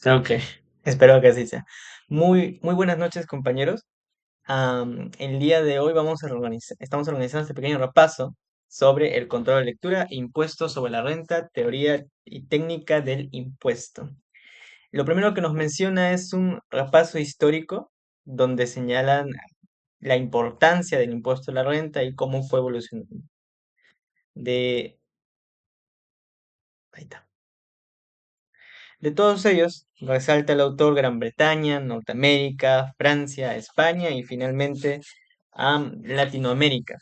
Ok, espero que así sea. Muy buenas noches, compañeros. El día de hoy estamos organizando este pequeño repaso sobre el control de lectura, impuestos sobre la renta, teoría y técnica del impuesto. Lo primero que nos menciona es un repaso histórico donde señalan la importancia del impuesto a la renta y cómo fue evolucionando. De, ahí está. De todos ellos, resalta el autor Gran Bretaña, Norteamérica, Francia, España y finalmente Latinoamérica.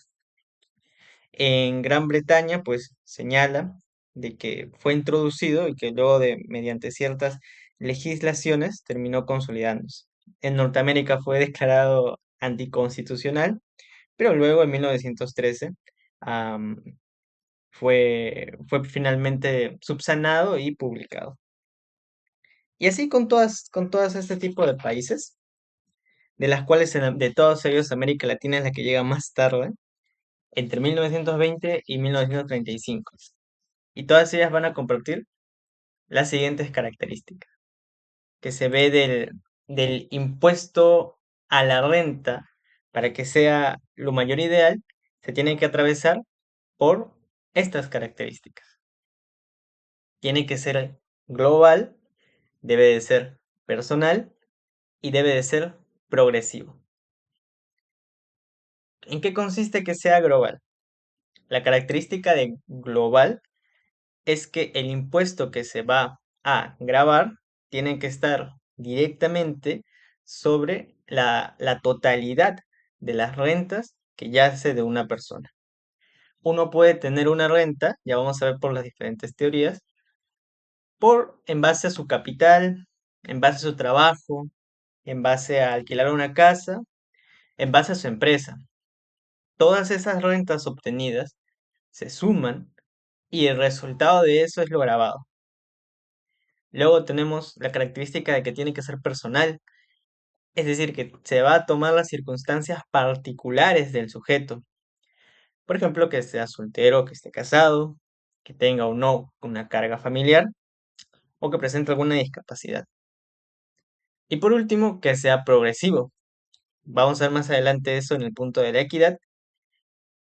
En Gran Bretaña, pues señala de que fue introducido y que luego de, mediante ciertas legislaciones, terminó consolidándose. En Norteamérica fue declarado anticonstitucional, pero luego en 1913 am, fue finalmente subsanado y publicado. Y así con todas este tipo de países, de las cuales de todos ellos América Latina es la que llega más tarde, entre 1920 y 1935. Y todas ellas van a compartir las siguientes características, que se ve del impuesto a la renta para que sea lo mayor ideal, se tiene que atravesar por estas características. Tiene que ser global, debe de ser personal y debe de ser progresivo. ¿En qué consiste que sea global? La característica de global es que el impuesto que se va a grabar tiene que estar directamente sobre la totalidad de las rentas que yace de una persona. Uno puede tener una renta, ya vamos a ver por las diferentes teorías, en base a su capital, en base a su trabajo, en base a alquilar una casa, en base a su empresa. Todas esas rentas obtenidas se suman y el resultado de eso es lo grabado. Luego tenemos la característica de que tiene que ser personal, es decir, que se va a tomar las circunstancias particulares del sujeto. Por ejemplo, que sea soltero, que esté casado, que tenga o no una carga familiar o que presente alguna discapacidad. Y por último, que sea progresivo. Vamos a ver más adelante eso en el punto de la equidad,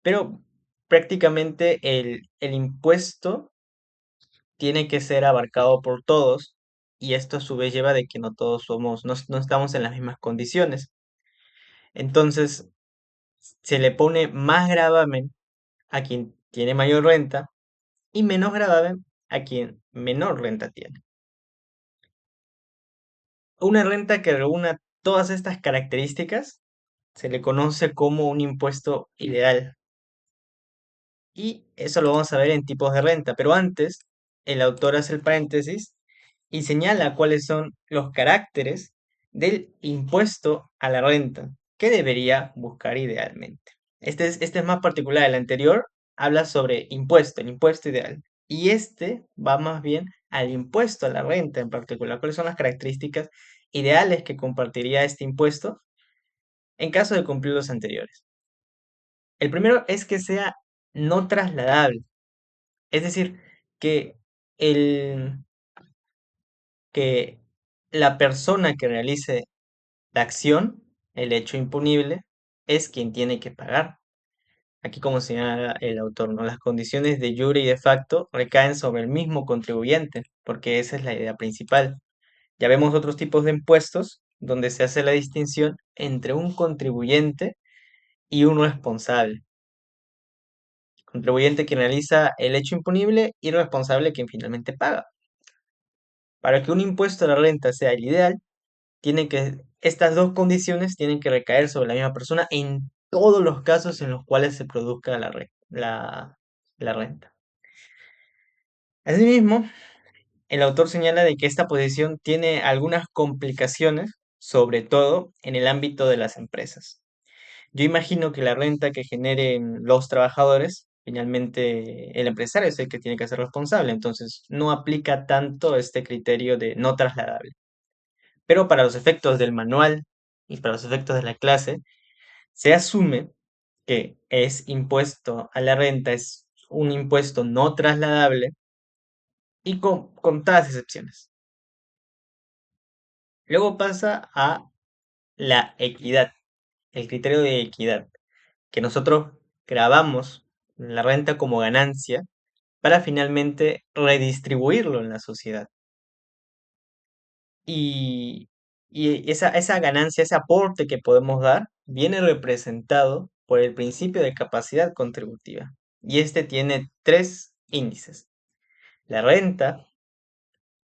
pero prácticamente el impuesto tiene que ser abarcado por todos y esto a su vez lleva de que no todos no estamos en las mismas condiciones. Entonces, se le pone más gravamen a quien tiene mayor renta y menos gravamen a quien menor renta tiene. Una renta que reúna todas estas características se le conoce como un impuesto ideal. Y eso lo vamos a ver en tipos de renta. Pero antes, el autor hace el paréntesis y señala cuáles son los caracteres del impuesto a la renta que debería buscar idealmente. Este es más particular. El anterior habla sobre impuesto, el impuesto ideal. Y este va más bien al impuesto a la renta en particular. ¿Cuáles son las características ideales que compartiría este impuesto en caso de cumplir los anteriores? El primero es que sea no trasladable. Es decir, que, el, que la persona que realice la acción, el hecho impunible, es quien tiene que pagar. Aquí, como señala el autor, ¿no? Las condiciones de jure y de facto recaen sobre el mismo contribuyente, porque esa es la idea principal. Ya vemos otros tipos de impuestos donde se hace la distinción entre un contribuyente y un responsable. Contribuyente quien realiza el hecho imponible y responsable quien finalmente paga. Para que un impuesto a la renta sea el ideal, estas dos condiciones tienen que recaer sobre la misma persona en todos los casos en los cuales se produzca la renta. Asimismo, el autor señala de que esta posición tiene algunas complicaciones, sobre todo en el ámbito de las empresas. Yo imagino que la renta que generen los trabajadores, finalmente el empresario es el que tiene que ser responsable, entonces no aplica tanto este criterio de no trasladable. Pero para los efectos del manual y para los efectos de la clase, se asume que es impuesto a la renta, es un impuesto no trasladable y con contadas excepciones. Luego pasa a la equidad, el criterio de equidad, que nosotros grabamos la renta como ganancia para finalmente redistribuirlo en la sociedad. Y, y esa ganancia, ese aporte que podemos dar, viene representado por el principio de capacidad contributiva. Y este tiene tres índices: la renta,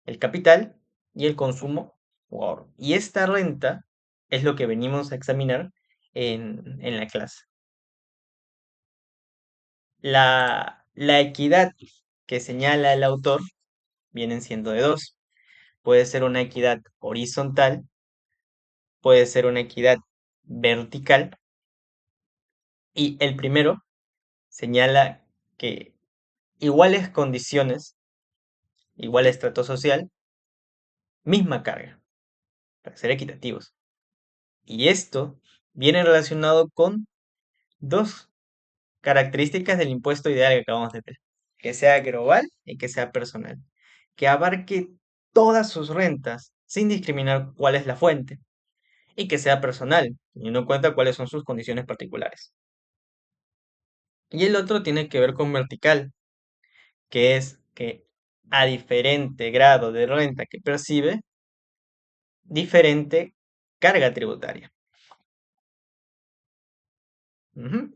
el capital y el consumo o ahorro. Y esta renta es lo que venimos a examinar en la clase. La equidad que señala el autor vienen siendo de dos. Puede ser una equidad horizontal, puede ser una equidad vertical, y el primero señala que iguales condiciones, igual estrato social, misma carga, para ser equitativos. Y esto viene relacionado con dos características del impuesto ideal que acabamos de ver: que sea global y que sea personal, que abarque todas sus rentas sin discriminar cuál es la fuente, y que sea personal, teniendo en cuenta cuáles son sus condiciones particulares. Y el otro tiene que ver con vertical, que es que a diferente grado de renta que percibe, diferente carga tributaria.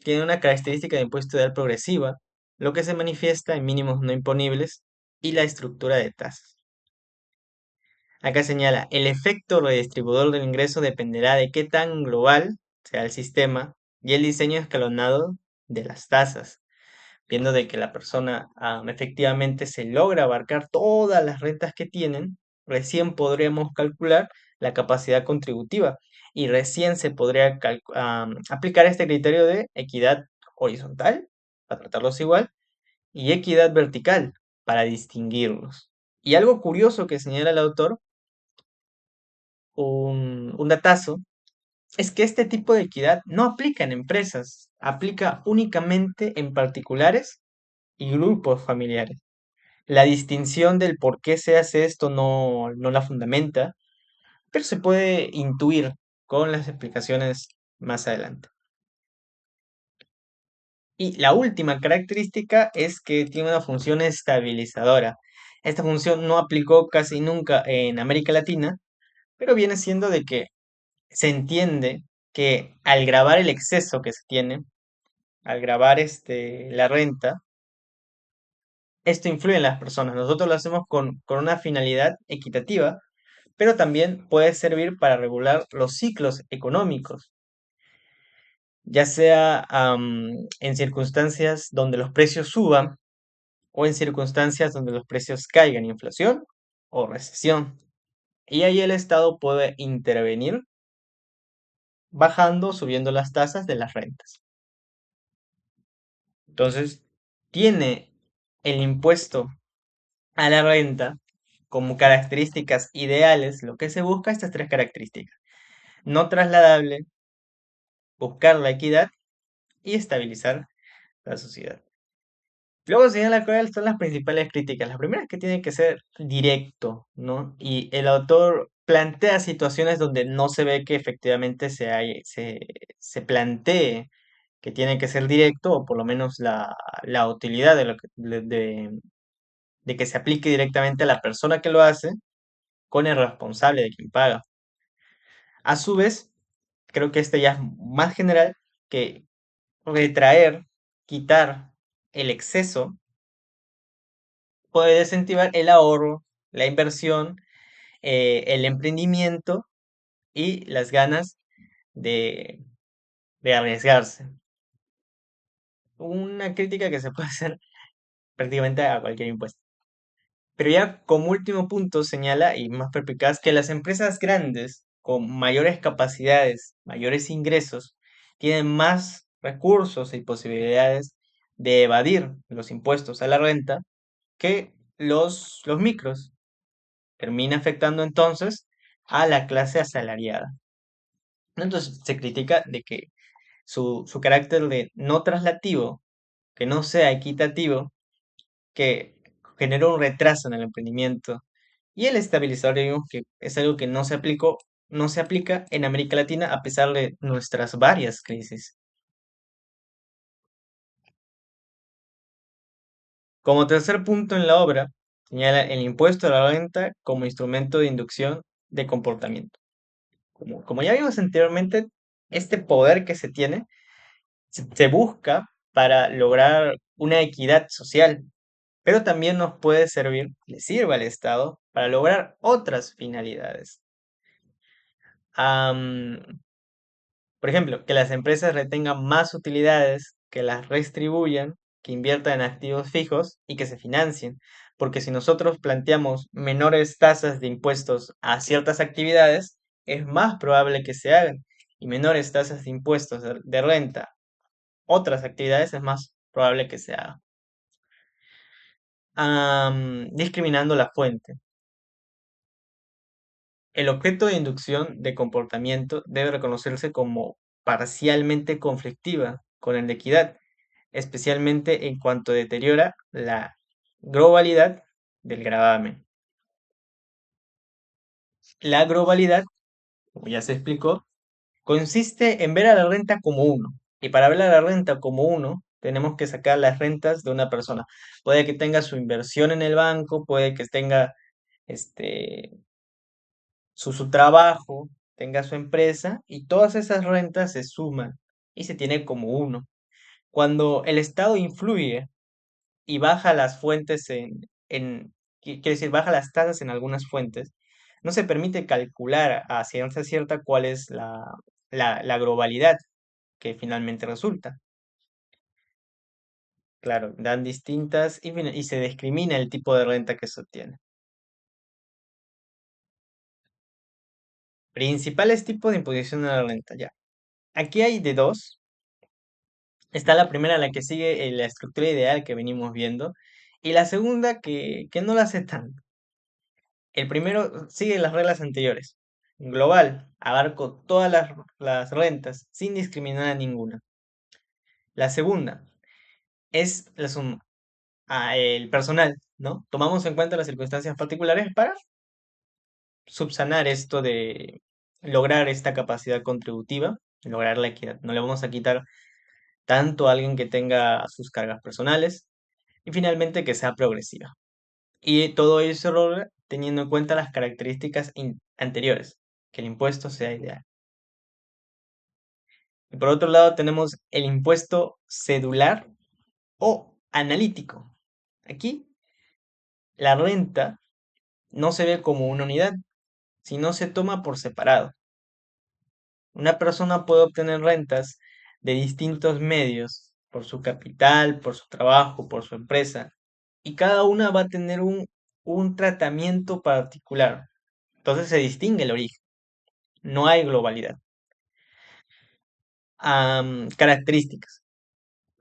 Tiene una característica de impuesto ideal progresiva, lo que se manifiesta en mínimos no imponibles y la estructura de tasas. Acá señala, el efecto redistribuidor del ingreso dependerá de qué tan global sea el sistema y el diseño escalonado de las tasas, viendo de que la persona efectivamente se logra abarcar todas las rentas que tienen, recién podríamos calcular la capacidad contributiva y recién se podría aplicar este criterio de equidad horizontal para tratarlos igual y equidad vertical para distinguirlos. Y algo curioso que señala el autor, un datazo, es que este tipo de equidad no aplica en empresas, aplica únicamente en particulares y grupos familiares. La distinción del por qué se hace esto no la fundamenta, pero se puede intuir con las explicaciones más adelante. Y la última característica es que tiene una función estabilizadora. Esta función no aplicó casi nunca en América Latina, pero viene siendo de que se entiende que al grabar el exceso que se tiene, al grabar la renta, esto influye en las personas. Nosotros lo hacemos con una finalidad equitativa, pero también puede servir para regular los ciclos económicos, ya sea en circunstancias donde los precios suban o en circunstancias donde los precios caigan, inflación o recesión. Y ahí el Estado puede intervenir bajando o subiendo las tasas de las rentas. Entonces, tiene el impuesto a la renta como características ideales, lo que se busca, estas tres características: no trasladable, buscar la equidad y estabilizar la sociedad. Luego señala cuáles son las principales críticas. La primera es que tiene que ser directo, ¿no? Y el autor plantea situaciones donde no se ve que efectivamente se plantee que tiene que ser directo, o por lo menos la utilidad de que se aplique directamente a la persona que lo hace con el responsable de quien paga. A su vez, creo que este ya es más general, que retraer, quitar el exceso puede desincentivar el ahorro, la inversión, el emprendimiento y las ganas de, de arriesgarse. Una crítica que se puede hacer prácticamente a cualquier impuesto. Pero ya como último punto señala, y más perspicaz, que las empresas grandes con mayores capacidades, mayores ingresos, tienen más recursos y posibilidades de evadir los impuestos a la renta que los micros. Termina afectando entonces a la clase asalariada. Entonces se critica de que su carácter de no traslativo, que no sea equitativo, que genera un retraso en el emprendimiento Y el estabilizador, digamos que es algo que no se aplica en América Latina a pesar de nuestras varias crisis. Como tercer punto en la obra, señala el impuesto a la renta como instrumento de inducción de comportamiento. Como ya vimos anteriormente, este poder que se tiene se busca para lograr una equidad social, pero también nos puede servir, le sirve al Estado para lograr otras finalidades. Am, por ejemplo, que las empresas retengan más utilidades, que las restribuyan, que inviertan en activos fijos y que se financien. Porque si nosotros planteamos menores tasas de impuestos a ciertas actividades, es más probable que se hagan. Y menores tasas de impuestos de renta a otras actividades, es más probable que se hagan. Discriminando la fuente. El objeto de inducción de comportamiento debe reconocerse como parcialmente conflictiva con el de equidad, especialmente en cuanto deteriora la globalidad del gravamen. La globalidad, como ya se explicó, consiste en ver a la renta como uno. Y para ver a la renta como uno, tenemos que sacar las rentas de una persona. Puede que tenga su inversión en el banco, puede que tenga este, su trabajo, tenga su empresa, y todas esas rentas se suman y se tiene como uno. Cuando el Estado influye y baja las fuentes quiere decir, baja las tasas en algunas fuentes, no se permite calcular a ciencia cierta cuál es la globalidad que finalmente resulta. Claro, dan distintas y se discrimina el tipo de renta que se obtiene. Principales tipos de imposición a la renta, ya. Aquí hay de dos. Está la primera, la que sigue la estructura ideal que venimos viendo, y la segunda que no la hace tanto. El primero sigue las reglas anteriores. Global, abarco todas las rentas sin discriminar a ninguna. La segunda es el personal, ¿no? Tomamos en cuenta las circunstancias particulares para subsanar esto de lograr esta capacidad contributiva, lograr la equidad. No le vamos a quitar tanto a alguien que tenga sus cargas personales y finalmente que sea progresiva. Y todo ello se logra teniendo en cuenta las características anteriores, que el impuesto sea ideal. Y por otro lado tenemos el impuesto cedular o analítico. Aquí la renta no se ve como una unidad, sino se toma por separado. Una persona puede obtener rentas de distintos medios, por su capital, por su trabajo, por su empresa, y cada una va a tener un tratamiento particular. Entonces se distingue el origen, no hay globalidad. Características.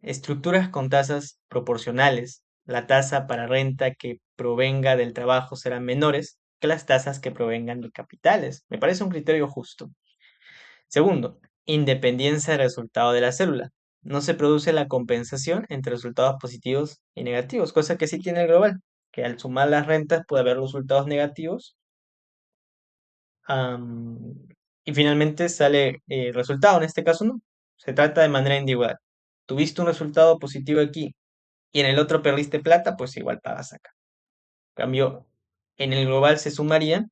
Estructuras con tasas proporcionales. La tasa para renta que provenga del trabajo serán menores que las tasas que provengan de capitales. Me parece un criterio justo. Segundo, independencia del resultado de la célula. No se produce la compensación entre resultados positivos y negativos, cosa que sí tiene el global, que al sumar las rentas puede haber resultados negativos. am, y finalmente sale el resultado, en este caso no. Se trata de manera individual. Tuviste un resultado positivo aquí y en el otro perdiste plata, pues igual pagas acá. En cambio, en el global se sumarían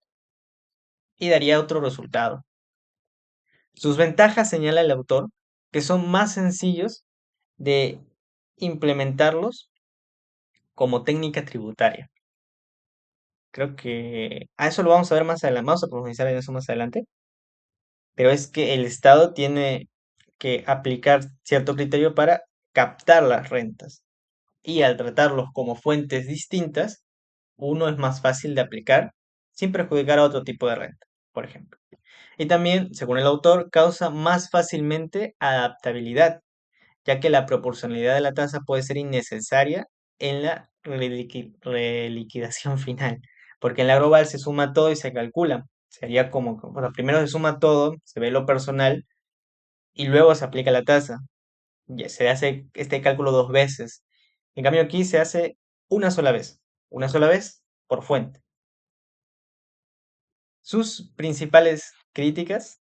y daría otro resultado. Sus ventajas, señala el autor, que son más sencillos de implementarlos como técnica tributaria. Creo que a eso lo vamos a ver más adelante, vamos a profundizar en eso más adelante, pero es que el Estado tiene que aplicar cierto criterio para captar las rentas y al tratarlos como fuentes distintas, uno es más fácil de aplicar sin perjudicar a otro tipo de renta, por ejemplo. Y también, según el autor, causa más fácilmente adaptabilidad, ya que la proporcionalidad de la tasa puede ser innecesaria en la reliquidación final, porque en la global se suma todo y se calcula. Sería como, bueno, primero se suma todo, se ve lo personal y luego se aplica la tasa. Ya se hace este cálculo dos veces. En cambio aquí se hace una sola vez por fuente. Sus principales críticas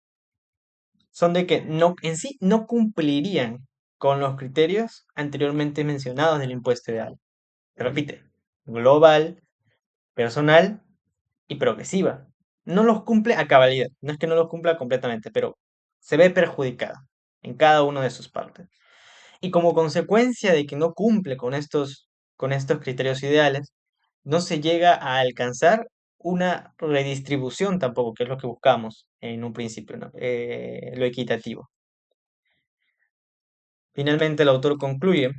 son de que no, en sí no cumplirían con los criterios anteriormente mencionados del impuesto ideal. Se repite, global, personal y progresiva. No los cumple a cabalidad, no es que no los cumpla completamente, pero se ve perjudicada en cada una de sus partes. Y como consecuencia de que no cumple con estos criterios ideales, no se llega a alcanzar una redistribución tampoco, que es lo que buscamos en un principio, ¿no? Lo equitativo. Finalmente, el autor concluye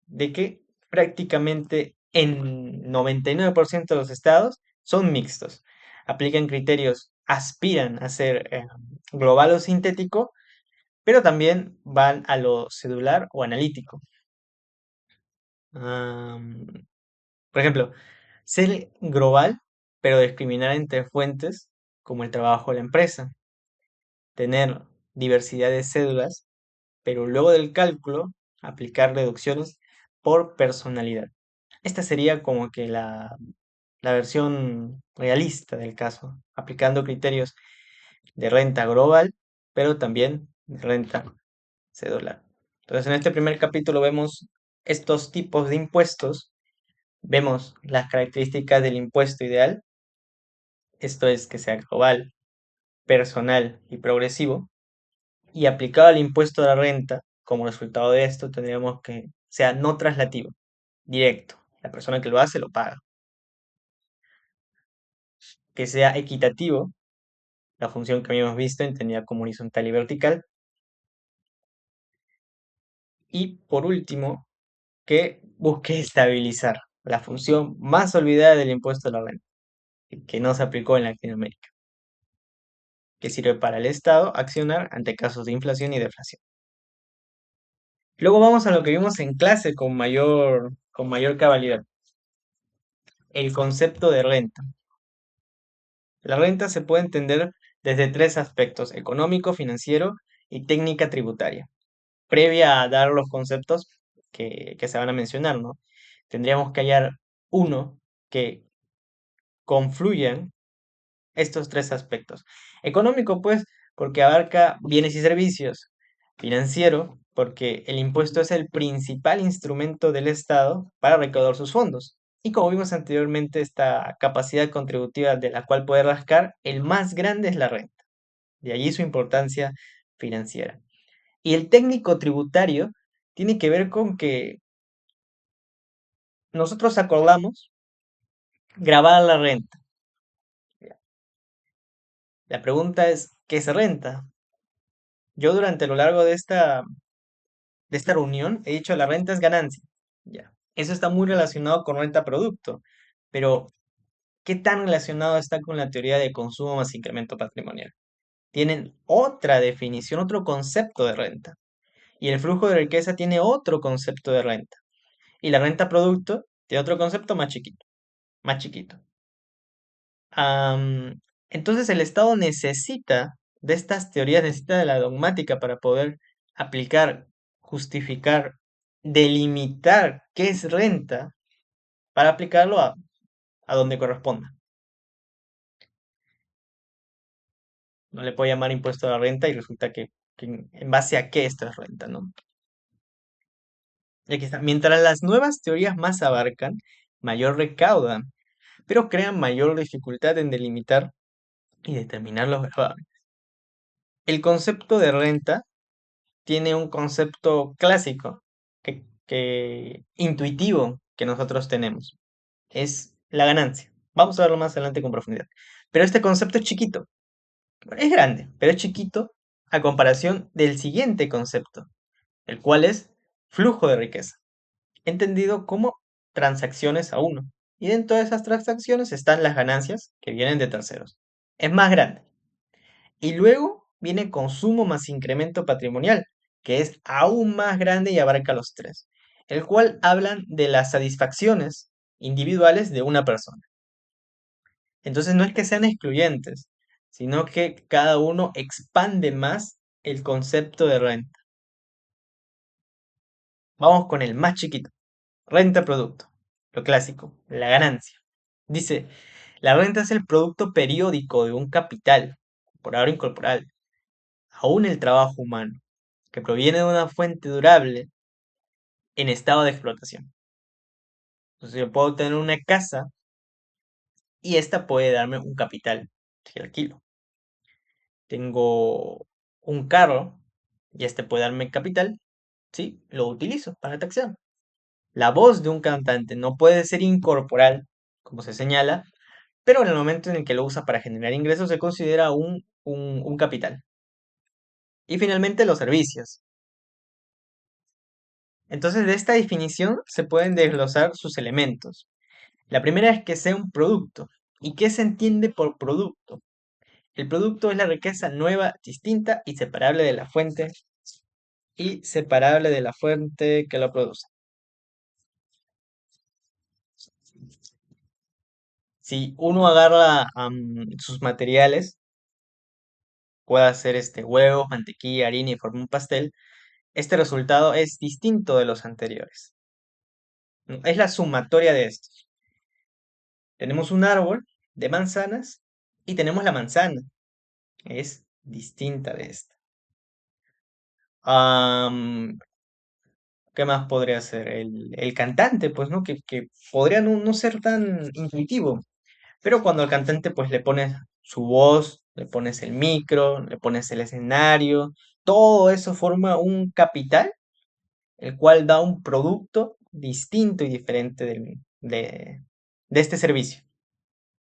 de que prácticamente en 99% de los estados son mixtos. Aplican criterios, aspiran a ser global o sintético, pero también van a lo cedular o analítico. Am, por ejemplo, ser global, pero discriminar entre fuentes como el trabajo o la empresa. Tener diversidad de cédulas, pero luego del cálculo aplicar reducciones por personalidad. Esta sería como que la versión realista del caso, aplicando criterios de renta global, pero también de renta cedular. Entonces, en este primer capítulo vemos estos tipos de impuestos, vemos las características del impuesto ideal, esto es que sea global, personal y progresivo, y aplicado al impuesto a la renta, como resultado de esto tendríamos que sea no traslativo, directo. La persona que lo hace lo paga. Que sea equitativo, la función que habíamos visto entendida como horizontal y vertical. Y por último, que busque estabilizar la función más olvidada del impuesto a la renta, que no se aplicó en Latinoamérica, que sirve para el Estado accionar ante casos de inflación y deflación. Luego vamos a lo que vimos en clase con mayor cabalidad, el concepto de renta. La renta se puede entender desde tres aspectos: económico, financiero y técnica tributaria. Previa a dar los conceptos que se van a mencionar, ¿no? Tendríamos que hallar uno que confluyan estos tres aspectos. Económico, pues, porque abarca bienes y servicios. Financiero, porque el impuesto es el principal instrumento del Estado para recaudar sus fondos. Y como vimos anteriormente, esta capacidad contributiva de la cual puede rascar, el más grande es la renta. De allí su importancia financiera. Y el técnico tributario tiene que ver con que nosotros acordamos grabar la renta. La pregunta es, ¿qué es renta? Yo durante lo largo de esta reunión he dicho la renta es ganancia. Ya. Eso está muy relacionado con renta producto. Pero, ¿qué tan relacionado está con la teoría de consumo más incremento patrimonial? Tienen otra definición, otro concepto de renta. Y el flujo de riqueza tiene otro concepto de renta. Y la renta producto tiene otro concepto más chiquito, más chiquito. Entonces el Estado necesita de estas teorías, necesita de la dogmática para poder aplicar, justificar, delimitar qué es renta para aplicarlo a donde corresponda. No le puedo llamar impuesto a la renta y resulta que en base a qué esto es renta, ¿no? Y aquí está. Mientras las nuevas teorías más abarcan, mayor recaudan, pero crean mayor dificultad en delimitar y determinar los gravamen. El concepto de renta tiene un concepto clásico, intuitivo que nosotros tenemos. Es la ganancia. Vamos a verlo más adelante con profundidad. Pero este concepto es chiquito. Es grande, pero es chiquito a comparación del siguiente concepto, el cual es flujo de riqueza, entendido como transacciones a uno. Y dentro de esas transacciones están las ganancias que vienen de terceros. Es más grande. Y luego viene consumo más incremento patrimonial, que es aún más grande y abarca los tres, el cual hablan de las satisfacciones individuales de una persona. Entonces no es que sean excluyentes, sino que cada uno expande más el concepto de renta. Vamos con el más chiquito, renta producto, lo clásico, la ganancia. Dice, La renta es el producto periódico de un capital, por ahora incorporal, aún el trabajo humano, que proviene de una fuente durable en estado de explotación. Entonces yo puedo tener una casa y esta puede darme un capital si la alquilo. Tengo un carro y este puede darme capital, sí, lo utilizo para taxear. La voz de un cantante no puede ser incorporal, como se señala, pero en el momento en el que lo usa para generar ingresos se considera un capital. Y finalmente los servicios. Entonces de esta definición se pueden desglosar sus elementos. La primera es que sea un producto. ¿Y qué se entiende por producto? El producto es la riqueza nueva, distinta y separable de la fuente que lo produce. Si uno agarra sus materiales, puede hacer huevos, mantequilla, harina y forma un pastel, este resultado es distinto de los anteriores. ¿No? Es la sumatoria de estos. Tenemos un árbol de manzanas y tenemos la manzana. Es distinta de esta. Am, ¿Qué más podría ser? El cantante, pues, ¿no? Que podría no ser tan intuitivo. Pero cuando al cantante, pues, le pones su voz, le pones el micro, le pones el escenario, todo eso forma un capital, el cual da un producto distinto y diferente de este servicio,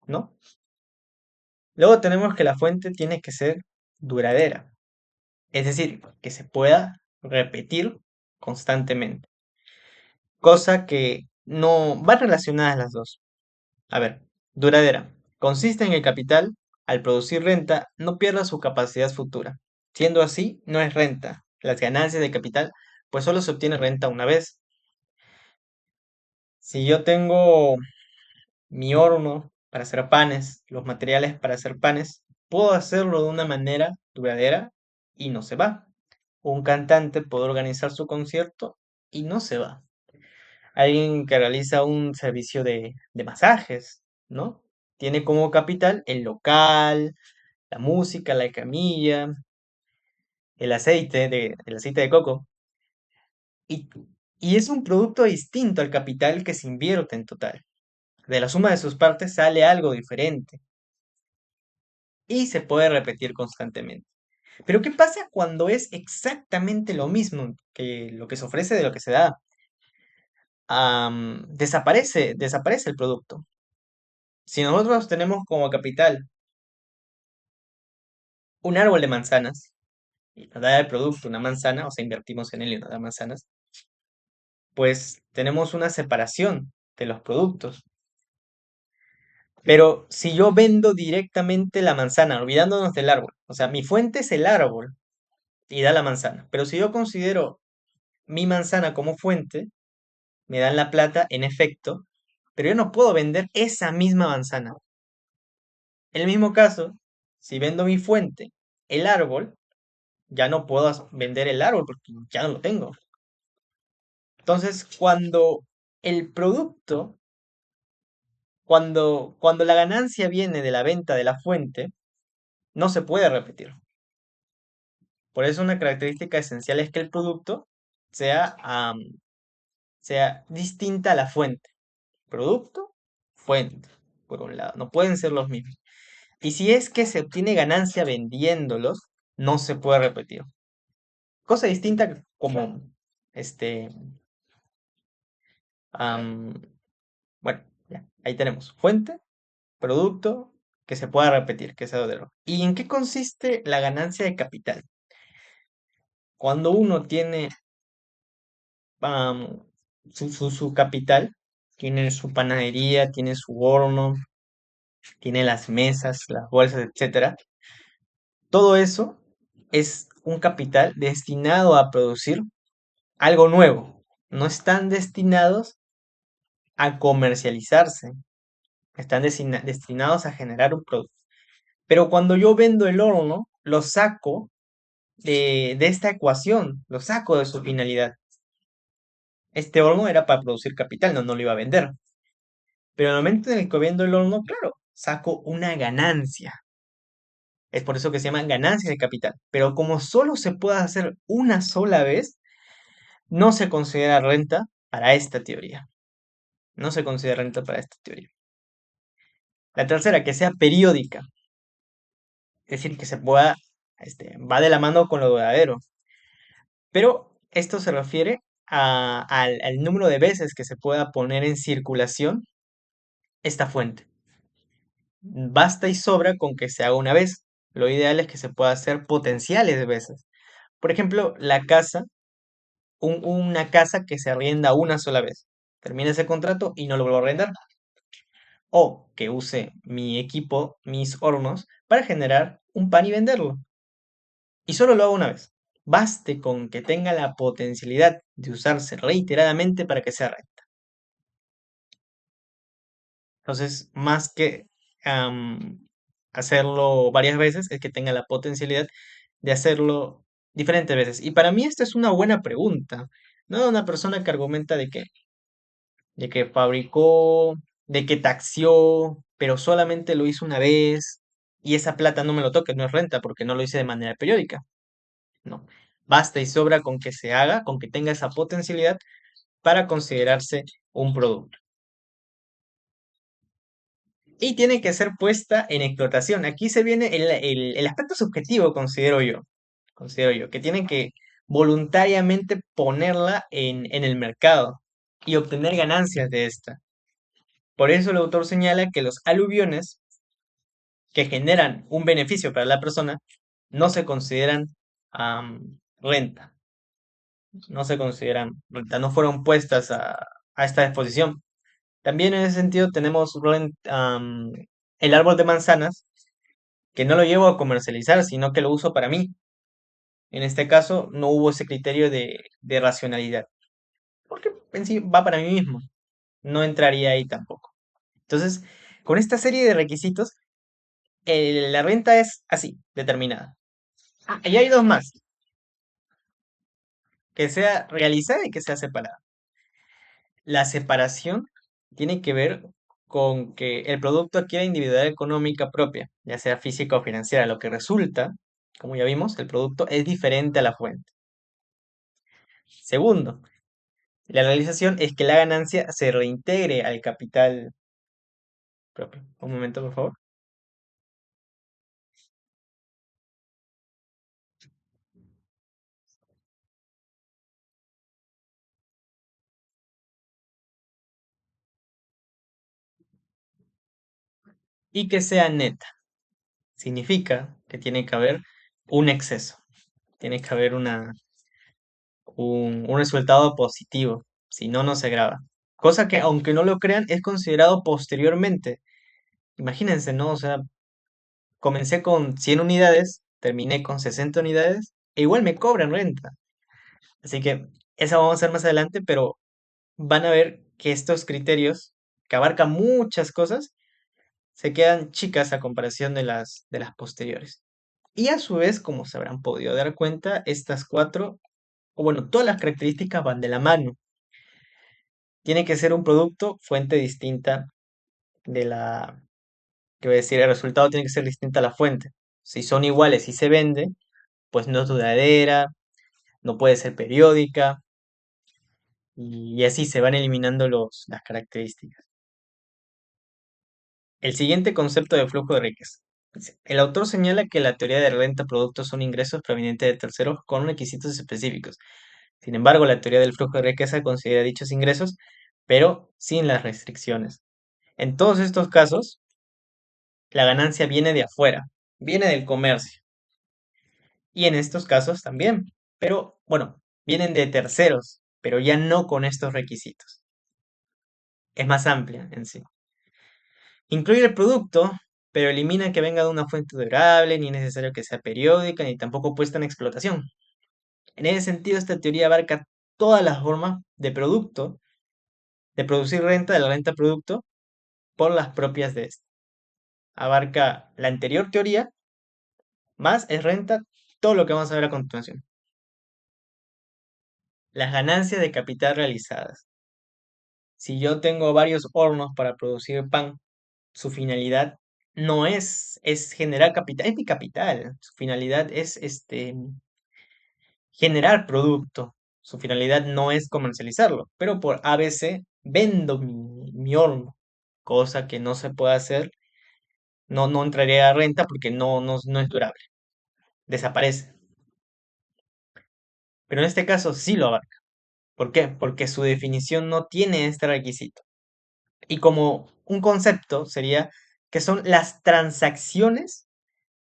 ¿no? Luego tenemos que la fuente tiene que ser duradera, es decir, que se pueda repetir constantemente, cosa que no van relacionadas las dos. A ver, duradera. Consiste en que el capital, al producir renta, no pierda su capacidad futura. Siendo así, no es renta. Las ganancias de capital, pues solo se obtiene renta una vez. Si yo tengo mi horno para hacer panes, los materiales para hacer panes, puedo hacerlo de una manera duradera y no se va. Un cantante puede organizar su concierto y no se va. Alguien que realiza un servicio de masajes, ¿no? Tiene como capital el local, la música, la camilla, el aceite de coco, y, y es un producto distinto al capital que se invierte en total. De la suma de sus partes sale algo diferente y se puede repetir constantemente. Pero ¿qué pasa cuando es exactamente lo mismo que lo que se ofrece de lo que se da? Desaparece el producto. Si nosotros tenemos como capital un árbol de manzanas y nos da el producto una manzana, o sea, invertimos en él y nos da manzanas, pues tenemos una separación de los productos. Pero si yo vendo directamente la manzana, olvidándonos del árbol, o sea, mi fuente es el árbol y da la manzana, pero si yo considero mi manzana como fuente, me dan la plata en efecto, pero yo no puedo vender esa misma manzana. En el mismo caso, si vendo mi fuente, el árbol, ya no puedo vender el árbol porque ya no lo tengo. Entonces, cuando el producto, cuando la ganancia viene de la venta de la fuente, no se puede repetir. Por eso una característica esencial es que el producto sea, sea distinta a la fuente. Producto, fuente, por un lado. No pueden ser los mismos. Y si es que se obtiene ganancia vendiéndolos, no se puede repetir. Cosa distinta como, este, am, bueno, ya, ahí tenemos fuente, producto, que se pueda repetir, que sea duradero. ¿Y en qué consiste la ganancia de capital? Cuando uno tiene am, su capital, tiene su panadería, tiene su horno, tiene las mesas, las bolsas, etcétera. Todo eso es un capital destinado a producir algo nuevo. No están destinados a comercializarse, están destinados a generar un producto. Pero cuando yo vendo el horno, lo saco de esta ecuación, lo saco de su finalidad. Este horno era para producir capital, no lo iba a vender. Pero en el momento en el que vendo el horno, claro, saco una ganancia. Es por eso que se llama ganancia de capital. Pero como solo se puede hacer una sola vez, no se considera renta para esta teoría. No se considera renta para esta teoría. La tercera, que sea periódica. Es decir, que se pueda, va de la mano con lo duradero. Pero esto se refiere al número de veces que se pueda poner en circulación esta fuente. Basta y sobra con que se haga una vez. Lo ideal es que se pueda hacer potenciales de veces. Por ejemplo, la casa, una casa que se arrienda una sola vez. Termina ese contrato y no lo vuelvo a arrendar. O que use mi equipo, mis hornos, para generar un pan y venderlo. Y solo lo hago una vez. Baste con que tenga la potencialidad de usarse reiteradamente para que sea renta. Entonces, más que am, hacerlo varias veces, es que tenga la potencialidad de hacerlo diferentes veces. Y para mí esta es una buena pregunta. No una persona que argumenta de que fabricó, de que taxió, pero solamente lo hizo una vez y esa plata no me lo toque, no es renta porque no lo hice de manera periódica. No. Basta y sobra con que se haga, con que tenga esa potencialidad para considerarse un producto. Y tiene que ser puesta en explotación. Aquí se viene el aspecto subjetivo, considero yo, que tienen que voluntariamente ponerla en el mercado y obtener ganancias de esta. Por eso el autor señala que los aluviones que generan un beneficio para la persona no se consideran renta, no se consideran renta, no fueron puestas a esta exposición. También en ese sentido tenemos el árbol de manzanas, que no lo llevo a comercializar, sino que lo uso para mí. En este caso no hubo ese criterio de racionalidad, porque en sí va para mí mismo, no entraría ahí tampoco. Entonces, con esta serie de requisitos, la renta es así, determinada. Ah, y hay dos más, que sea realizada y que sea separada. La separación tiene que ver con que el producto adquiere individualidad económica propia, ya sea física o financiera, lo que resulta, como ya vimos, el producto es diferente a la fuente. Segundo, la realización es que la ganancia se reintegre al capital propio. Un momento, por favor. Y que sea neta. Significa que tiene que haber un exceso, tiene que haber un resultado positivo, si no, no se graba. Cosa que, aunque no lo crean, es considerado posteriormente. Imagínense, ¿no? O sea, comencé con 100 unidades, terminé con 60 unidades, e igual me cobran renta. Así que esa vamos a hacer más adelante, pero van a ver que estos criterios, que abarcan muchas cosas, se quedan chicas a comparación de las posteriores. Y a su vez, como se habrán podido dar cuenta, estas cuatro, o bueno, todas las características van de la mano. Tiene que ser un producto fuente distinta de la, que voy a decir, el resultado tiene que ser distinto a la fuente. Si son iguales y se vende, pues no es duradera, no puede ser periódica, y así se van eliminando las características. El siguiente concepto de flujo de riqueza. Dice, el autor señala que la teoría de renta productos son ingresos provenientes de terceros con requisitos específicos. Sin embargo, la teoría del flujo de riqueza considera dichos ingresos, pero sin las restricciones. En todos estos casos, la ganancia viene de afuera, viene del comercio. Y en estos casos también. Pero bueno, vienen de terceros, pero ya no con estos requisitos. Es más amplia en sí. Incluye el producto, pero elimina que venga de una fuente durable, ni es necesario que sea periódica, ni tampoco puesta en explotación. En ese sentido, esta teoría abarca todas las formas de producto, de producir renta, de la renta producto, por las propias de este. Abarca la anterior teoría, más es renta, todo lo que vamos a ver a continuación. Las ganancias de capital realizadas. Si yo tengo varios hornos para producir pan, su finalidad no es generar capital, es mi capital. Su finalidad es generar producto. Su finalidad no es comercializarlo, pero por ABC vendo mi horno, cosa que no se puede hacer, no entraría a renta porque no es durable, desaparece. Pero en este caso sí lo abarca. ¿Por qué? Porque su definición no tiene este requisito. Y como un concepto sería que son las transacciones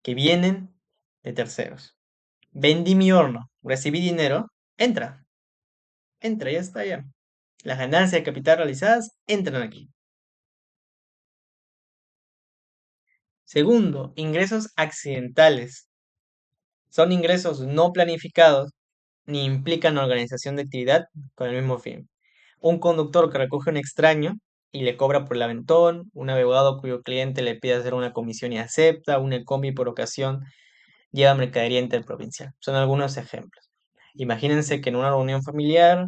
que vienen de terceros. Vendí mi horno, recibí dinero, entra, entra, ya está ya. Las ganancias de capital realizadas entran aquí. Segundo, ingresos accidentales. Son ingresos no planificados ni implican organización de actividad con el mismo fin. Un conductor que recoge a un extraño y le cobra por el aventón, un abogado cuyo cliente le pide hacer una comisión y acepta, un combi por ocasión lleva mercadería interprovincial. Son algunos ejemplos. Imagínense que en una reunión familiar,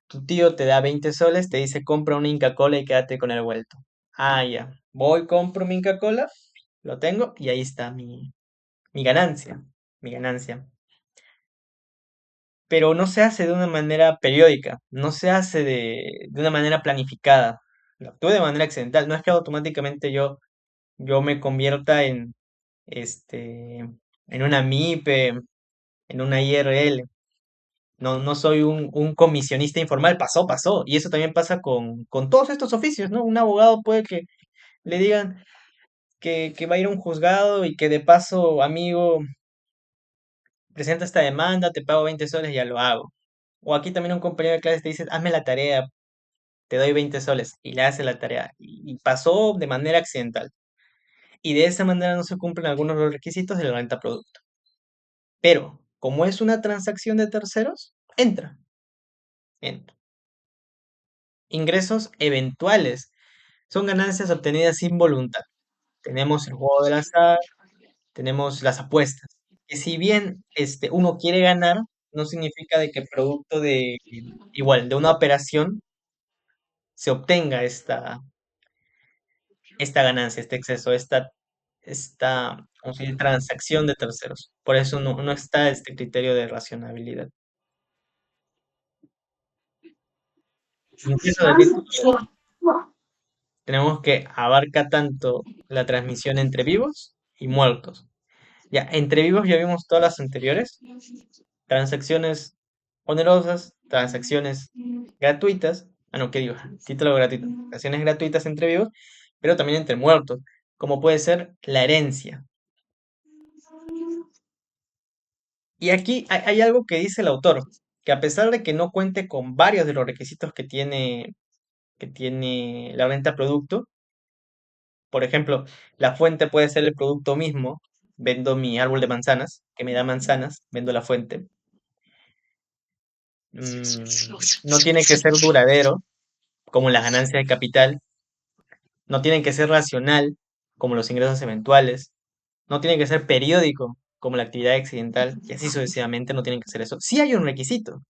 tu tío te da 20 soles, te dice compra un Inca Cola y quédate con el vuelto. Ah, ya. Voy, compro mi Inca Cola, lo tengo y ahí está mi ganancia. Mi ganancia. Pero no se hace de una manera periódica, no se hace de una manera planificada. Lo actúo de manera accidental. No es que automáticamente yo me convierta este, en una MIPE, en una IRL. No soy un comisionista informal, pasó, pasó. Y eso también pasa con todos estos oficios, ¿no? Un abogado puede que le digan que va a ir a un juzgado y que de paso, amigo, presenta esta demanda, te pago 20 soles, ya lo hago. O aquí también un compañero de clase te dice, hazme la tarea, te doy 20 soles, y le hace la tarea. Y pasó de manera accidental. Y de esa manera no se cumplen algunos de los requisitos de la renta producto. Pero, como es una transacción de terceros, entra. Entra. Ingresos eventuales. Son ganancias obtenidas sin voluntad. Tenemos el juego del azar, tenemos las apuestas. Que si bien uno quiere ganar, no significa de que producto de igual de una operación se obtenga esta ganancia, este exceso, ¿cómo se dice? Transacción de terceros. Por eso no está este criterio de racionalidad. Ingreso de título tenemos que abarca tanto la transmisión entre vivos y muertos. Ya, entre vivos ya vimos todas las anteriores. Transacciones onerosas, transacciones gratuitas. Ah, no, ¿qué digo? Título gratuito. Transacciones gratuitas entre vivos, pero también entre muertos, como puede ser la herencia. Y aquí hay algo que dice el autor, que a pesar de que no cuente con varios de los requisitos que tiene la renta producto, por ejemplo, la fuente puede ser el producto mismo. Vendo mi árbol de manzanas, que me da manzanas, vendo la fuente. No tiene que ser duradero, como las ganancias de capital. No tiene que ser racional, como los ingresos eventuales. No tiene que ser periódico, como la actividad accidental. Y así sucesivamente no tienen que ser eso. Sí hay un requisito.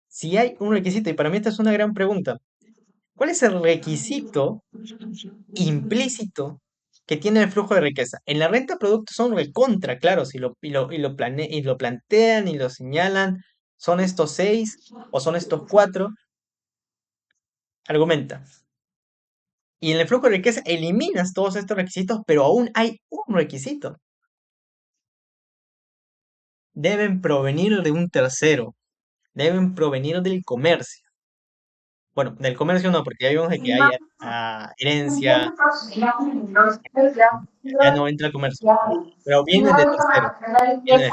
Sí hay un requisito. Y para mí esta es una gran pregunta. ¿Cuál es el requisito implícito que tiene el flujo de riqueza? En la renta producto son recontra, claro, si y lo plantean y lo señalan, son estos 6 o son estos 4, argumenta. Y en el flujo de riqueza eliminas todos estos requisitos, pero aún hay un requisito. Deben provenir de un tercero, deben provenir del comercio. Bueno, del comercio no, porque ya vimos de que hay herencia, ya no entra el comercio, pero vienen de terceros, vienen de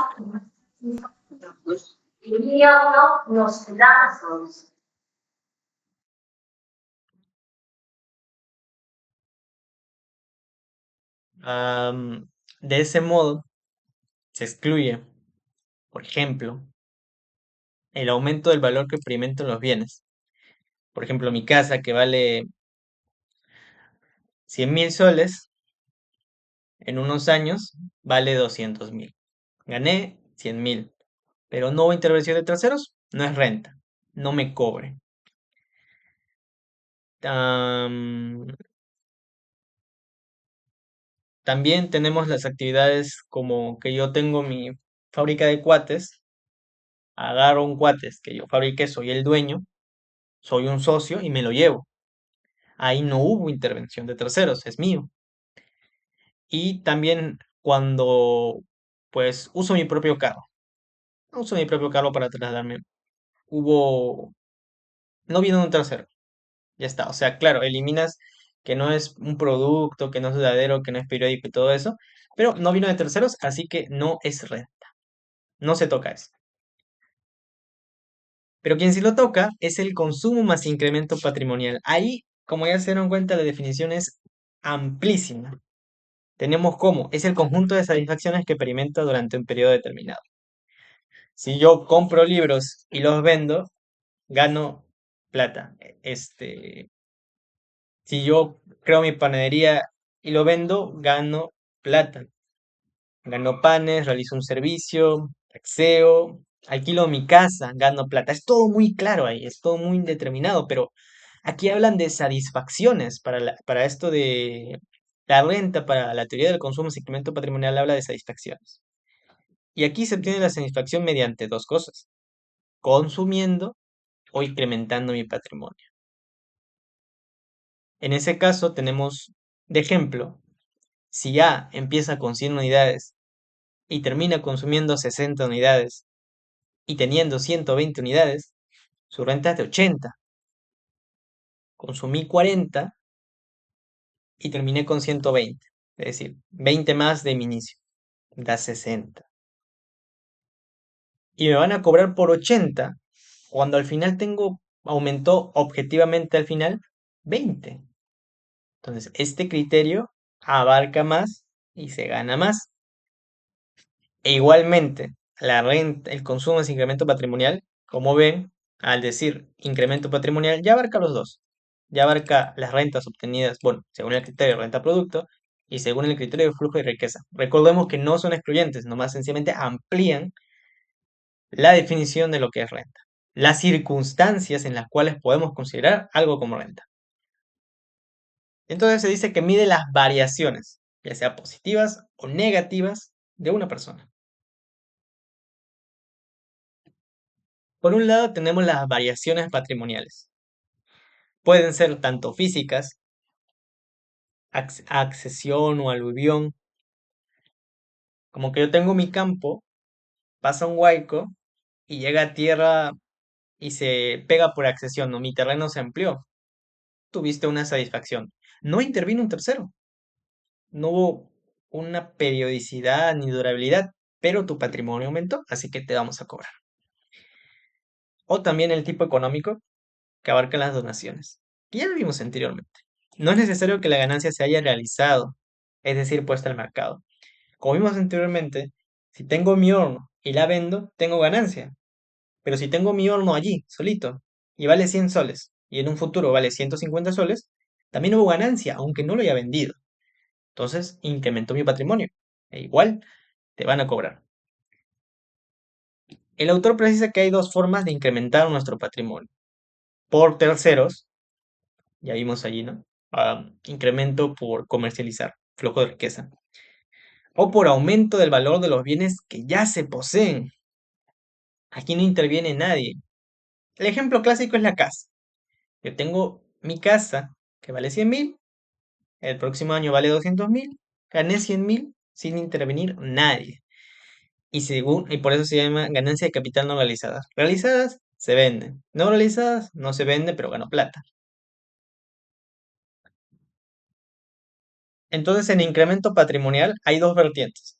de ese modo, se excluye, por ejemplo, el aumento del valor que experimentan los bienes. Por ejemplo, mi casa que vale 100.000 soles, en unos años vale 200.000. Gané 100.000, pero no hubo intervención de terceros, no es renta, no me cobre. Am, También tenemos las actividades como que yo tengo mi fábrica de cuates, agarro un cuates que yo fabriqué, soy el dueño, soy un socio y me lo llevo. Ahí no hubo intervención de terceros, es mío. Y también cuando pues uso mi propio carro para trasladarme, hubo, no vino un tercero, ya está. O sea, claro, eliminas que no es un producto, que no es duradero, que no es periódico y todo eso, pero no vino de terceros, así que no es red, no se toca eso. Pero quien sí lo toca es el consumo más incremento patrimonial. Ahí, como ya se dieron cuenta, la definición es amplísima. Tenemos como, es el conjunto de satisfacciones que experimenta durante un periodo determinado. Si yo compro libros y los vendo, gano plata. Si yo creo mi panadería y lo vendo, gano plata. Gano panes, realizo un servicio, taxeo, alquilo mi casa, gano plata. Es todo muy claro ahí, es todo muy indeterminado, pero aquí hablan de satisfacciones para esto de la renta, para la teoría del consumo, incremento patrimonial habla de satisfacciones. Y aquí se obtiene la satisfacción mediante dos cosas, consumiendo o incrementando mi patrimonio. En ese caso tenemos de ejemplo, si A empieza con 100 unidades y termina consumiendo 60 unidades y teniendo 120 unidades, su renta es de 80. Consumí 40 y terminé con 120, es decir, 20 más de mi inicio, da 60. Y me van a cobrar por 80 cuando al final aumentó objetivamente al final 20. Entonces, este criterio abarca más y se gana más. E igualmente, la renta, el consumo es incremento patrimonial, como ven, al decir incremento patrimonial, ya abarca los dos. Ya abarca las rentas obtenidas, bueno, según el criterio de renta-producto y según el criterio de flujo y riqueza. Recordemos que no son excluyentes, nomás sencillamente amplían la definición de lo que es renta. Las circunstancias en las cuales podemos considerar algo como renta. Entonces se dice que mide las variaciones, ya sea positivas o negativas, de una persona. Por un lado tenemos las variaciones patrimoniales. Pueden ser tanto físicas, accesión o aluvión, como que yo tengo mi campo, pasa un huaico y llega a tierra y se pega por accesión, ¿no? Mi terreno se amplió. Tuviste una satisfacción. No intervino un tercero. No hubo una periodicidad ni durabilidad, pero tu patrimonio aumentó, así que te vamos a cobrar. O también el tipo económico que abarca las donaciones, que ya lo vimos anteriormente. No es necesario que la ganancia se haya realizado, es decir, puesta al mercado. Como vimos anteriormente, si tengo mi horno y la vendo, tengo ganancia. Pero si tengo mi horno allí, solito, y vale 100 soles, y en un futuro vale 150 soles, también hubo ganancia, aunque no lo haya vendido. Entonces, incrementó mi patrimonio. E igual, te van a cobrar. El autor precisa que hay dos formas de incrementar nuestro patrimonio. Por terceros, ya vimos allí, ¿no? Incremento por comercializar, flujo de riqueza. O por aumento del valor de los bienes que ya se poseen. Aquí no interviene nadie. El ejemplo clásico es la casa. Yo tengo mi casa que vale 100.000, el próximo año vale 200.000, gané 100.000 sin intervenir nadie. Y por eso se llama ganancia de capital no realizadas. Realizadas se venden, no realizadas no se venden, pero gano plata. Entonces, en incremento patrimonial hay dos vertientes.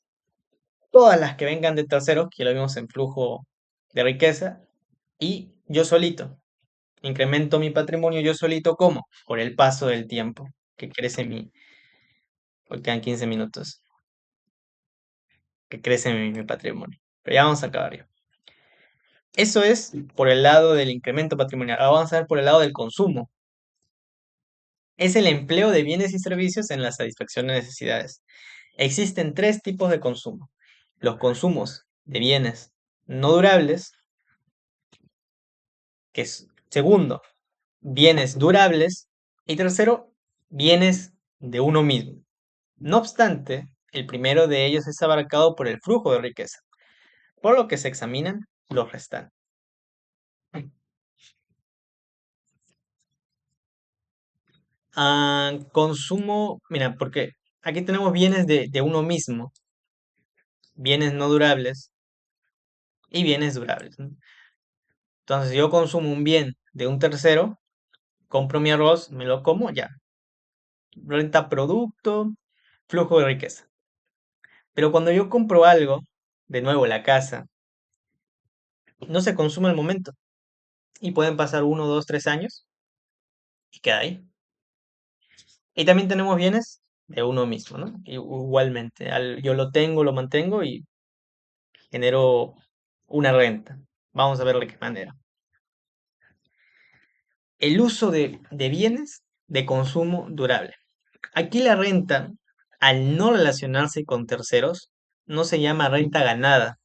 Todas las que vengan de terceros, que lo vimos en flujo de riqueza, y yo solito. Incremento mi patrimonio yo solito, ¿cómo? Por el paso del tiempo, que crece hoy quedan 15 minutos, que crece mi patrimonio. Pero ya vamos a acabar ya. Eso es por el lado del incremento patrimonial. Ahora vamos a ver por el lado del consumo. Es el empleo de bienes y servicios en la satisfacción de necesidades. Existen tres tipos de consumo. Los consumos de bienes no durables, que es segundo, bienes durables, y tercero, bienes de uno mismo. No obstante, el primero de ellos es abarcado por el flujo de riqueza, por lo que se examinan los restantes. Consumo, mira, porque aquí tenemos bienes de uno mismo, bienes no durables y bienes durables, ¿no? Entonces, yo consumo un bien de un tercero, compro mi arroz, me lo como, ya. Renta producto, flujo de riqueza. Pero cuando yo compro algo, de nuevo la casa, no se consume al momento. Y pueden pasar 1, 2, 3 años y queda ahí. Y también tenemos bienes de uno mismo, ¿no? Igualmente, yo lo tengo, lo mantengo y genero una renta. Vamos a ver de qué manera. El uso de bienes de consumo durable. Aquí la renta, al no relacionarse con terceros, no se llama renta ganada,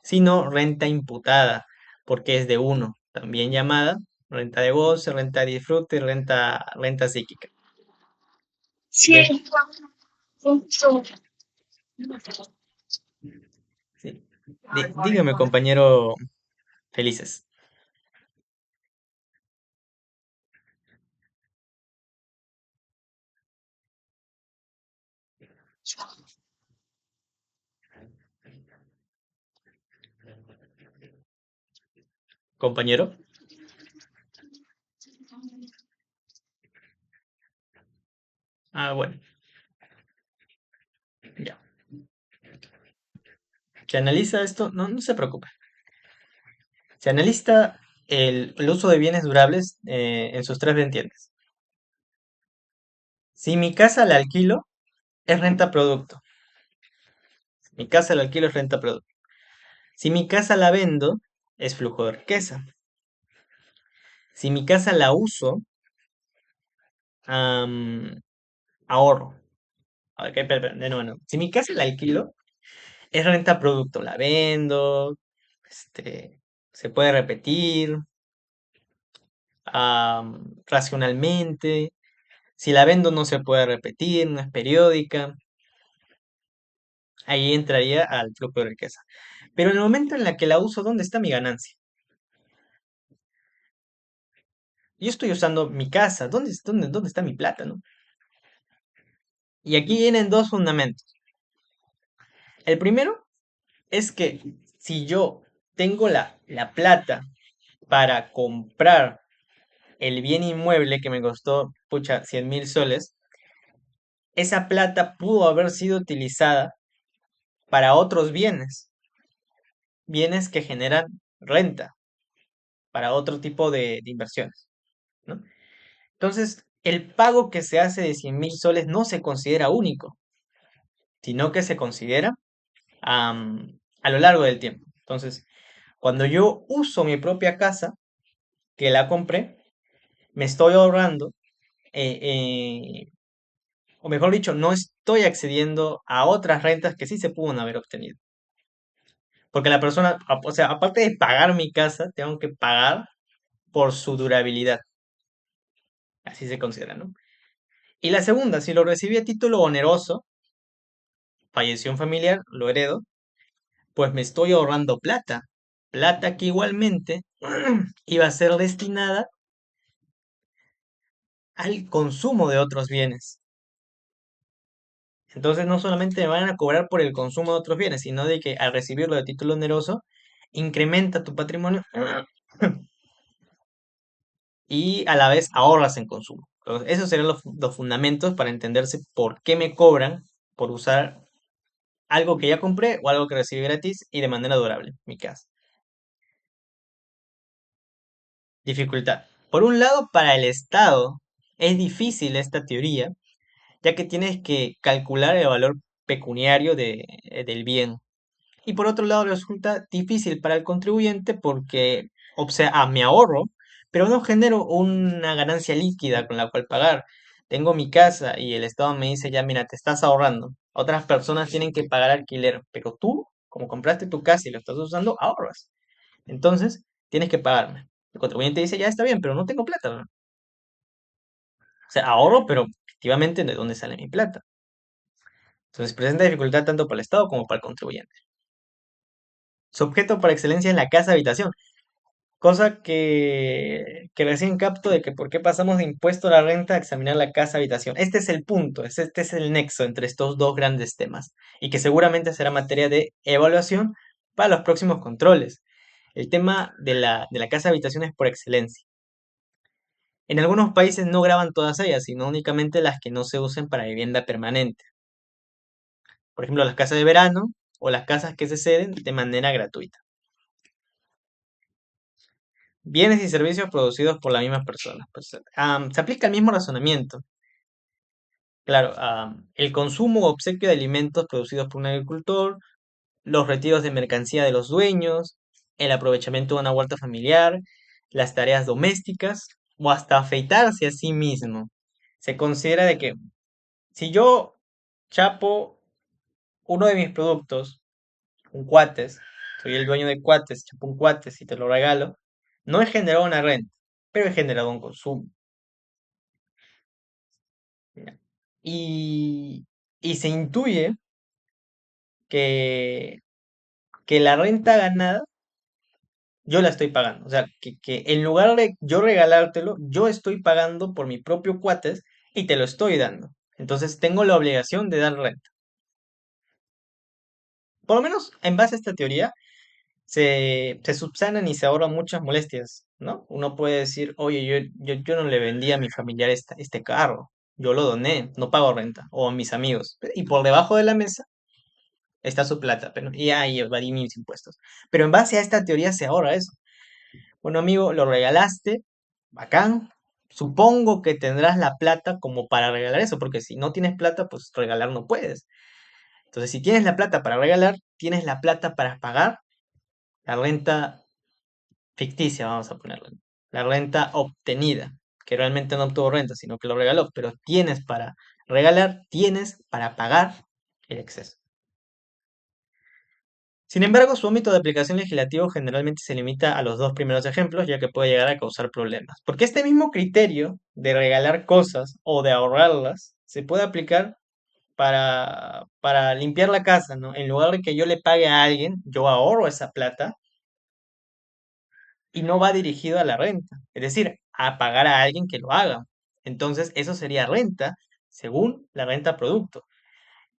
sino renta imputada, porque es de uno, también llamada renta de goce, renta de disfrute, renta psíquica. De- sí. Dígame, compañero Felices. Compañero. Bueno, ya. Se analiza esto, no, no se preocupe. Se analiza el uso de bienes durables en sus tres vertientes. Si mi casa la alquilo, es renta producto. Mi casa la alquilo es renta producto. Si mi casa la vendo, es flujo de riqueza. Si mi casa la uso, am, ahorro. Ok, de nuevo, no. Si mi casa la alquilo, es renta producto. La vendo, se puede repetir racionalmente. Si la vendo no se puede repetir, no es periódica. Ahí entraría al flujo de riqueza. Pero en el momento en la que la uso, ¿dónde está mi ganancia? Yo estoy usando mi casa. ¿Dónde está mi plata, no? Y aquí vienen dos fundamentos. El primero es que si yo tengo la plata para comprar el bien inmueble que me costó, pucha, 100.000 soles, esa plata pudo haber sido utilizada para otros bienes, bienes que generan renta, para otro tipo de inversiones, ¿no? Entonces, el pago que se hace de 100.000 soles no se considera único, sino que se considera a lo largo del tiempo. Entonces, cuando yo uso mi propia casa, que la compré, me estoy ahorrando, eh, eh, o mejor dicho, no estoy accediendo a otras rentas que sí se pueden haber obtenido. Porque la persona, o sea, aparte de pagar mi casa, tengo que pagar por su durabilidad. Así se considera, ¿no? Y la segunda, si lo recibí a título oneroso, falleció un familiar, lo heredo, pues me estoy ahorrando plata. Plata que igualmente iba a ser destinada al consumo de otros bienes. Entonces no solamente me van a cobrar por el consumo de otros bienes, sino de que al recibirlo de título oneroso, incrementa tu patrimonio y a la vez ahorras en consumo. Entonces, esos serían los fundamentos para entenderse por qué me cobran por usar algo que ya compré o algo que recibí gratis y de manera durable, mi caso. Dificultad. Por un lado, para el Estado es difícil esta teoría, ya que tienes que calcular el valor pecuniario del bien. Y por otro lado, resulta difícil para el contribuyente porque, o sea, me ahorro, pero no genero una ganancia líquida con la cual pagar. Tengo mi casa y el Estado me dice, ya, mira, te estás ahorrando. Otras personas tienen que pagar alquiler, pero tú, como compraste tu casa y lo estás usando, ahorras. Entonces, tienes que pagarme. El contribuyente dice, ya está bien, pero no tengo plata, ¿no? O sea, ahorro, pero efectivamente, ¿de dónde sale mi plata? Entonces presenta dificultad tanto para el Estado como para el contribuyente. Su objeto por excelencia es la casa habitación, cosa que recién capto de que por qué pasamos de impuesto a la renta a examinar la casa habitación. Este es el punto, este es el nexo entre estos dos grandes temas y que seguramente será materia de evaluación para los próximos controles. El tema de la casa habitación es por excelencia. En algunos países no graban todas ellas, sino únicamente las que no se usen para vivienda permanente. Por ejemplo, las casas de verano o las casas que se ceden de manera gratuita. Bienes y servicios producidos por la misma persona. Pues, se aplica el mismo razonamiento. Claro, el consumo o obsequio de alimentos producidos por un agricultor, los retiros de mercancía de los dueños, el aprovechamiento de una huerta familiar, las tareas domésticas o hasta afeitarse a sí mismo. Se considera de que si yo chapo uno de mis productos, un cuates, soy el dueño de cuates, chapo un cuates y te lo regalo, no he generado una renta, pero he generado un consumo. ¿Ya? Y, y se intuye que, que la renta ganada yo la estoy pagando. O sea, que en lugar de yo regalártelo, yo estoy pagando por mi propio cuates y te lo estoy dando. Entonces tengo la obligación de dar renta. Por lo menos en base a esta teoría, se subsanan y se ahorran muchas molestias, ¿no? Uno puede decir, oye, yo no le vendí a mi familiar este carro, yo lo doné, no pago renta, o a mis amigos. Y por debajo de la mesa está su plata, pero y ahí evadí mis impuestos. Pero en base a esta teoría se ahorra eso. Bueno, amigo, lo regalaste, bacán. Supongo que tendrás la plata como para regalar eso, porque si no tienes plata, pues regalar no puedes. Entonces, si tienes la plata para regalar, tienes la plata para pagar la renta ficticia, vamos a ponerla. La renta obtenida, que realmente no obtuvo renta, sino que lo regaló, pero tienes para regalar, tienes para pagar el exceso. Sin embargo, su ámbito de aplicación legislativo generalmente se limita a los dos primeros ejemplos, ya que puede llegar a causar problemas. Porque este mismo criterio de regalar cosas o de ahorrarlas se puede aplicar para limpiar la casa, ¿no? En lugar de que yo le pague a alguien, yo ahorro esa plata y no va dirigido a la renta, es decir, a pagar a alguien que lo haga. Entonces, eso sería renta según la renta producto.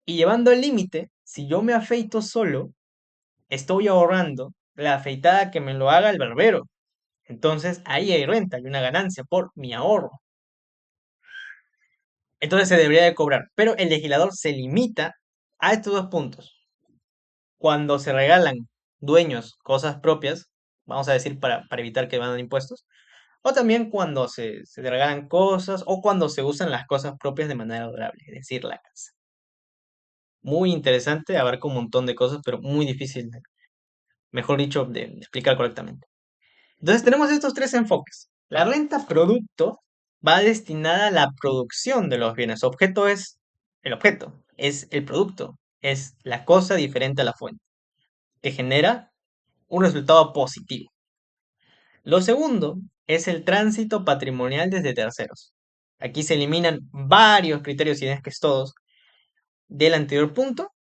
Y llevando el límite, si yo me afeito solo, estoy ahorrando la afeitada que me lo haga el barbero. Entonces, ahí hay renta, hay una ganancia por mi ahorro. Entonces se debería de cobrar. Pero el legislador se limita a estos dos puntos. Cuando se regalan dueños cosas propias, vamos a decir para evitar que van impuestos, o también cuando se regalan cosas o cuando se usan las cosas propias de manera durable, es decir, la casa. Muy interesante, abarca un montón de cosas, pero muy difícil, mejor dicho, de explicar correctamente. Entonces tenemos estos tres enfoques. La renta producto va destinada a la producción de los bienes. Objeto es el objeto, es el producto, es la cosa diferente a la fuente, que genera un resultado positivo. Lo segundo es el tránsito patrimonial desde terceros. Aquí se eliminan varios criterios, si es que es todos, del anterior punto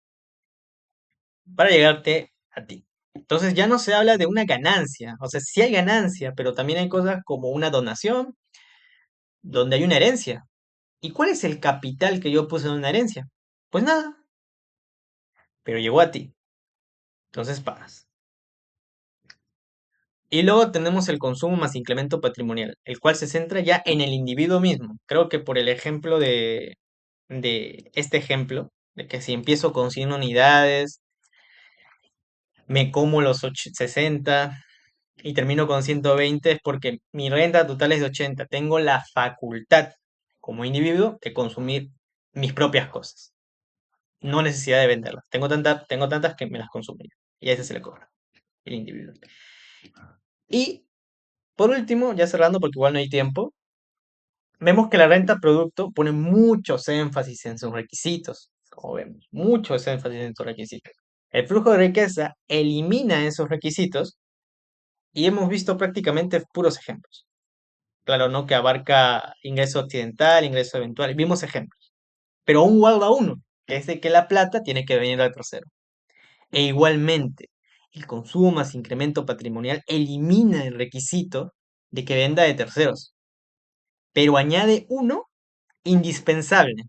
para llegarte a ti. Entonces ya no se habla de una ganancia, o sea, sí hay ganancia, pero también hay cosas como una donación, donde hay una herencia. ¿Y cuál es el capital que yo puse en una herencia? Pues nada, pero llegó a ti, entonces pagas. Y luego tenemos el consumo más incremento patrimonial, el cual se centra ya en el individuo mismo. Creo que por el ejemplo de este ejemplo, de que si empiezo con 100 unidades, me como los 60 y termino con 120, es porque mi renta total es de 80. Tengo la facultad como individuo de consumir mis propias cosas. No necesidad de venderlas. Tengo tantas que me las consumo yo. Y a ese se le cobra, el individuo. Y por último, ya cerrando porque igual no hay tiempo, vemos que la renta producto pone muchos énfasis en sus requisitos. Como vemos, muchos énfasis en sus requisitos. El flujo de riqueza elimina esos requisitos y hemos visto prácticamente puros ejemplos. Claro, ¿no? Que abarca ingreso accidental, ingreso eventual. Vimos ejemplos. Pero un guarda uno. que es de que la plata tiene que venir al tercero. E igualmente, el consumo más incremento patrimonial elimina el requisito de que venda de terceros, pero añade uno indispensable.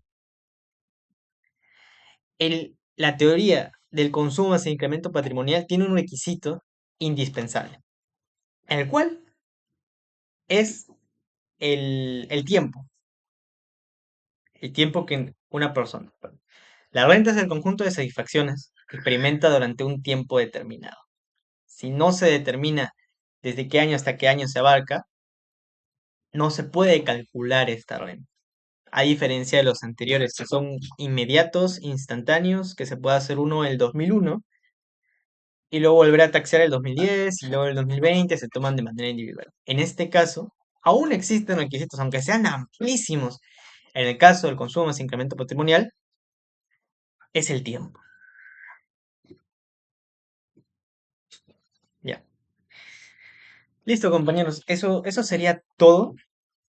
La teoría del consumo más incremento patrimonial tiene un requisito indispensable, el cual es el tiempo. El tiempo que una persona. La renta es el conjunto de satisfacciones que experimenta durante un tiempo determinado. Si no se determina desde qué año hasta qué año se abarca, no se puede calcular esta renta. A diferencia de los anteriores, que son inmediatos, instantáneos, que se puede hacer uno el 2001 y luego volver a taxear el 2010 y luego el 2020 se toman de manera individual. En este caso, aún existen requisitos, aunque sean amplísimos. En el caso del consumo más incremento patrimonial, es el tiempo. Ya. Listo, compañeros. Eso sería todo.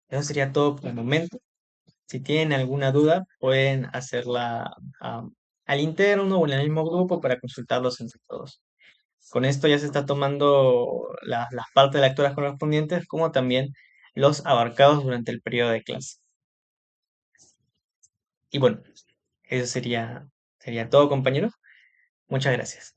Eso sería todo por el momento. Si tienen alguna duda, pueden hacerla al interno o en el mismo grupo para consultarlos entre todos. Con esto ya se está tomando las partes de lecturas correspondientes, como también los abarcados durante el periodo de clase. Y bueno, eso sería todo, compañeros. Muchas gracias.